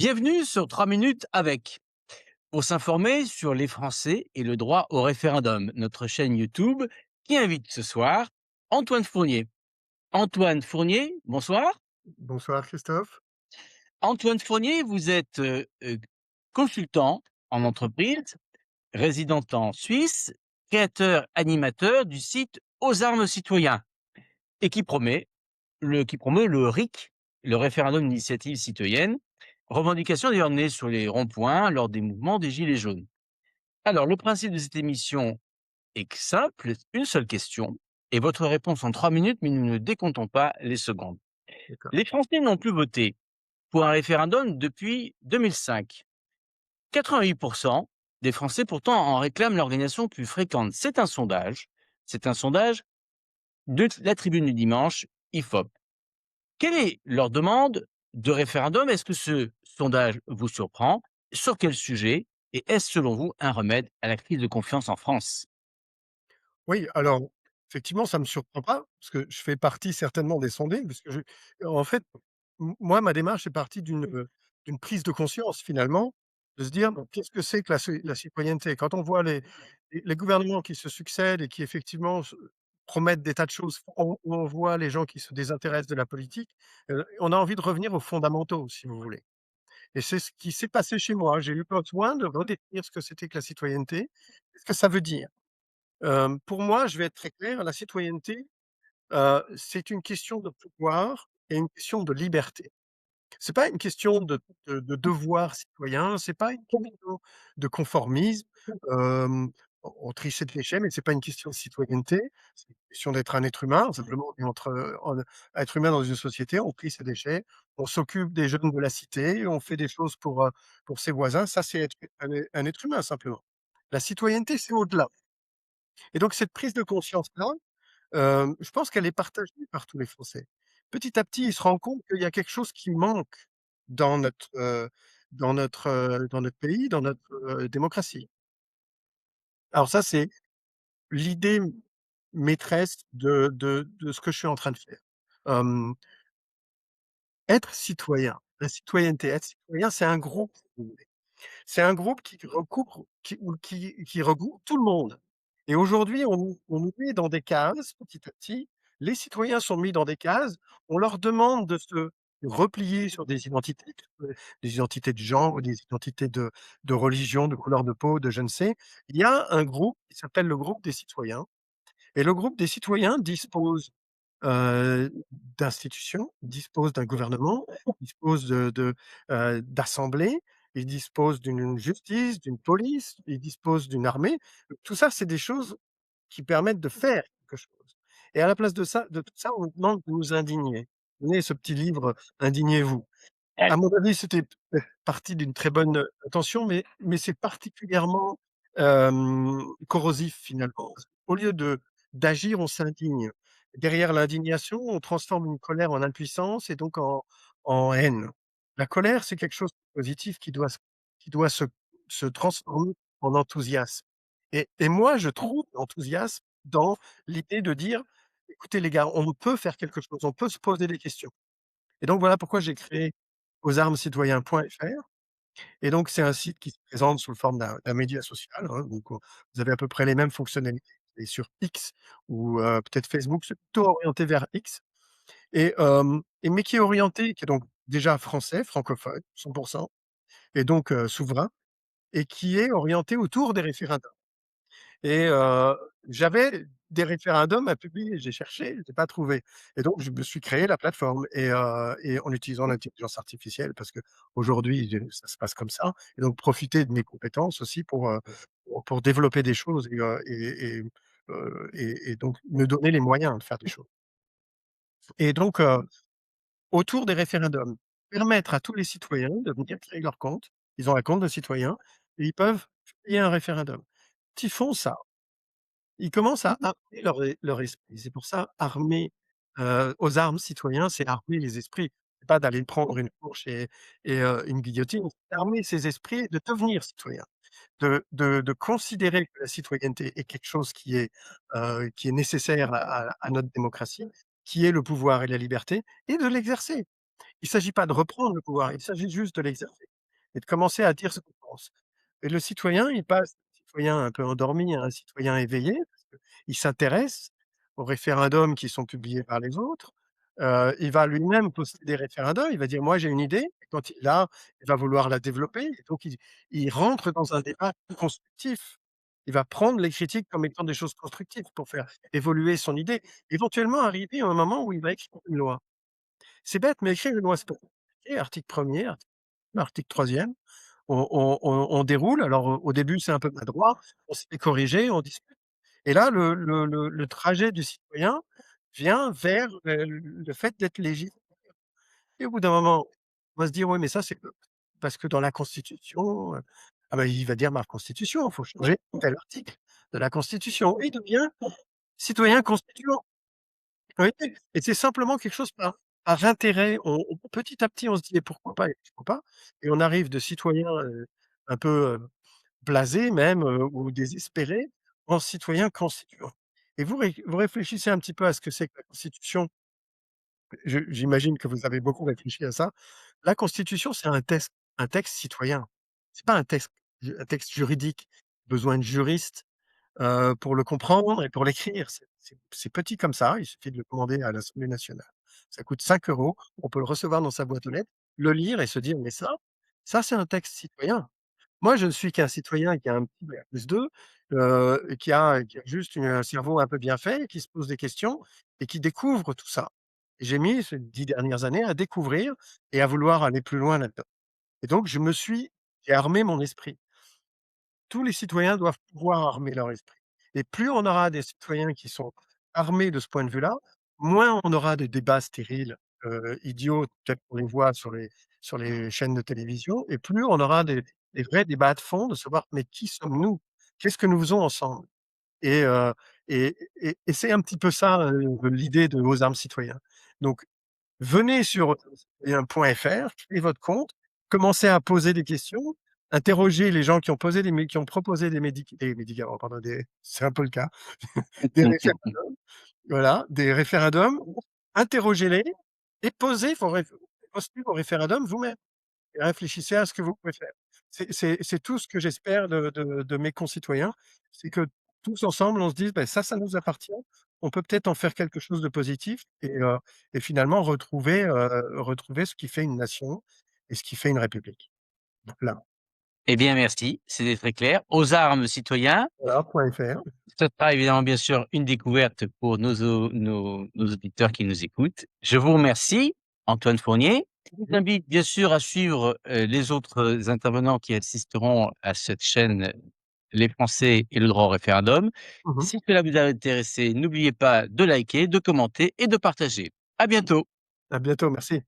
Bienvenue sur 3 minutes avec. Pour s'informer sur les Français et le droit au référendum, notre chaîne YouTube qui invite ce soir Antoine Fournier. Antoine Fournier, bonsoir. Bonsoir Christophe. Antoine Fournier, vous êtes consultant en entreprise, résident en Suisse, créateur, animateur du site Aux Armes Citoyens et qui promeut le RIC, le référendum d'initiative citoyenne, revendication d'ailleurs née sur les ronds-points lors des mouvements des Gilets jaunes. Alors, le principe de cette émission est simple, une seule question, et votre réponse en 3 minutes, mais nous ne décomptons pas les secondes. D'accord. Les Français n'ont plus voté pour un référendum depuis 2005. 88% des Français pourtant en réclament l'organisation plus fréquente. C'est un sondage de la Tribune du Dimanche, IFOP. Quelle est leur demande de référendum? Est-ce que ce sondage vous surprend? Sur quel sujet? Et est-ce selon vous un remède à la crise de confiance en France? Oui, alors effectivement, ça me surprend pas, parce que je fais partie certainement des sondés, parce que en fait, moi, ma démarche est partie d'une prise de conscience finalement, de se dire: «Bon, qu'est-ce que c'est que la citoyenneté?» Quand on voit les gouvernements qui se succèdent et qui effectivement promettent des tas de choses, on voit les gens qui se désintéressent de la politique, on a envie de revenir aux fondamentaux, si vous voulez. Et c'est ce qui s'est passé chez moi. J'ai eu besoin de redéfinir ce que c'était que la citoyenneté, ce que ça veut dire. Pour moi, je vais être très clair, la citoyenneté, c'est une question de pouvoir et une question de liberté. C'est pas une question de devoir citoyen, c'est pas une question de conformisme, on trie ses déchets, mais c'est pas une question de citoyenneté, c'est une question d'être un être humain. Simplement, on est être humain dans une société, on trie ses déchets, on s'occupe des jeunes de la cité, on fait des choses pour ses voisins. Ça, c'est être un être humain simplement. La citoyenneté, c'est au-delà. Et donc cette prise de conscience-là, je pense qu'elle est partagée par tous les Français. Petit à petit, ils se rendent compte qu'il y a quelque chose qui manque dans notre pays, dans notre, démocratie. Alors ça, c'est l'idée maîtresse de ce que je suis en train de faire. Hem, Être citoyen, la citoyenneté, être citoyen, c'est un groupe, si vous voulez. C'est un groupe qui recouvre qui regroupe tout le monde. Et aujourd'hui, on nous met dans des cases, petit à petit. Les citoyens sont mis dans des cases. On leur demande de se replier sur des identités de genre, des identités de religion, de couleur de peau, de je ne sais. Il y a un groupe qui s'appelle le groupe des citoyens et le groupe des citoyens dispose d'institutions, dispose d'un gouvernement, dispose d'assemblées, il dispose d'une justice, d'une police, il dispose d'une armée. Tout ça, c'est des choses qui permettent de faire quelque chose. Et à la place de tout ça, on nous demande de nous indigner. Vous voyez ce petit livre «Indignez-vous». À mon avis, c'était parti d'une très bonne, intention, mais c'est particulièrement, corrosif finalement. Au lieu d'agir, on s'indigne. Derrière l'indignation, on transforme une colère en impuissance et donc en haine. La colère, c'est quelque chose de positif qui doit se transformer en enthousiasme. Et moi, je trouve l'enthousiasme dans l'idée de dire: «Écoutez les gars, on peut faire quelque chose, on peut se poser des questions». Et donc voilà pourquoi j'ai créé ausarmescitoyens.fr. Et donc c'est un site qui se présente sous le forme d'un média social, hein, donc vous avez à peu près les mêmes fonctionnalités et sur X ou peut-être Facebook, c'est plutôt orienté vers X. Mais qui est orienté, qui est donc déjà français, francophone, 100, et donc souverain, et qui est orienté autour des référendums. Et j'avais des référendums à publier, j'ai cherché, j'ai pas trouvé, et donc je me suis créé la plateforme et en utilisant l'intelligence artificielle parce qu'aujourd'hui, ça se passe comme ça, et donc profiter de mes compétences aussi pour développer des choses et donc me donner les moyens de faire des choses. Et donc autour des référendums, permettre à tous les citoyens de venir créer leur compte. Ils ont un compte de citoyen et ils peuvent publier un référendum. Quand ils font ça, ils commencent à armer leur esprit. C'est pour ça, armer, aux armes citoyens, c'est armer les esprits. C'est pas d'aller prendre une fourche et une guillotine, c'est armer ses esprits de devenir citoyen, de considérer que la citoyenneté est quelque chose qui est nécessaire à notre démocratie, qui est le pouvoir et la liberté, et de l'exercer. Il s'agit pas de reprendre le pouvoir, il s'agit juste de l'exercer. et de commencer à dire ce qu'on pense. Et le citoyen, il passe d'un citoyen un peu endormi à un citoyen éveillé, parce qu'il s'intéresse aux référendums qui sont publiés par les autres. Il va lui-même poster des référendums, il va dire: «Moi, j'ai une idée», et quand il va vouloir la développer, et donc il rentre dans un débat constructif. Il va prendre les critiques comme étant des choses constructives pour faire évoluer son idée, éventuellement arriver à un moment où il va écrire une loi. C'est bête, mais écrire une loi, c'est pas compliqué. Article 1er, article 3e, on déroule. Alors, au début, c'est un peu maladroit, on se fait corriger, on discute, et là, le trajet du citoyen vient vers le fait d'être légitime, et au bout d'un moment, on va se dire: «Oui, mais ça, c'est parce que dans la constitution, ah bah, il va dire: «Ma constitution, il faut changer tel article de la constitution», et il devient citoyen constituant. Oui, et c'est simplement quelque chose par intérêt. On petit à petit, on se dit: «Et pourquoi pas et pourquoi pas?» Et on arrive de citoyen, un peu, blasé même, ou désespéré, en citoyen constituant. Et vous réfléchissez un petit peu à ce que c'est que la constitution. J'imagine que vous avez beaucoup réfléchi à ça. La constitution, c'est un texte citoyen. C'est pas un texte juridique. Besoin de juristes, pour le comprendre et pour l'écrire. C'est petit comme ça, il suffit de le commander à l'Assemblée nationale. Ça coûte 5 €, on peut le recevoir dans sa boîte aux lettres, le lire et se dire: «Mais ça c'est un texte citoyen». Moi, je ne suis qu'un citoyen qui a un petit bac+2, et qui a juste un cerveau un peu bien fait, qui se pose des questions et qui découvre tout ça. Et j'ai mis ces 10 dernières années à découvrir et à vouloir aller plus loin là-dedans. Et donc j'ai armé mon esprit. Tous les citoyens doivent pouvoir armer leur esprit, et plus on aura des citoyens qui sont armés de ce point de vue-là, moins on aura de débats stériles, idiots, tels qu'on les voit sur les chaînes de télévision, et plus on aura des vrais débats de fond, de savoir: «Mais qui sommes-nous? Qu'est-ce que nous faisons ensemble?» Et c'est un petit peu ça, l'idée de Aux armes citoyens. Donc venez sur citoyen.fr, créez votre compte, commencez à poser des questions, interrogez les gens qui ont proposé des médicaments, pardon, des c'est un peu le cas, des référendums, voilà, des référendums, interrogez-les et postez vos référendums vous-même. Et réfléchissez à ce que vous pouvez faire. C'est tout ce que j'espère de mes concitoyens, c'est que tous ensemble, on se dise: «Beh, ça nous appartient, on peut peut-être en faire quelque chose de positif», et finalement retrouver ce qui fait une nation et ce qui fait une république. Voilà, Eh bien, merci, c'était très clair. Aux armes citoyens, voilà, point .fr. ce sera évidemment, bien sûr, une découverte pour nos auditeurs qui nous écoutent. Je vous remercie, Antoine Fournier. Je vous invite bien sûr à suivre, les autres intervenants qui assisteront à cette chaîne, Les Français et le droit au référendum. Mmh mh. Si cela vous a intéressé, n'oubliez pas de liker, de commenter et de partager. À bientôt. À bientôt, merci.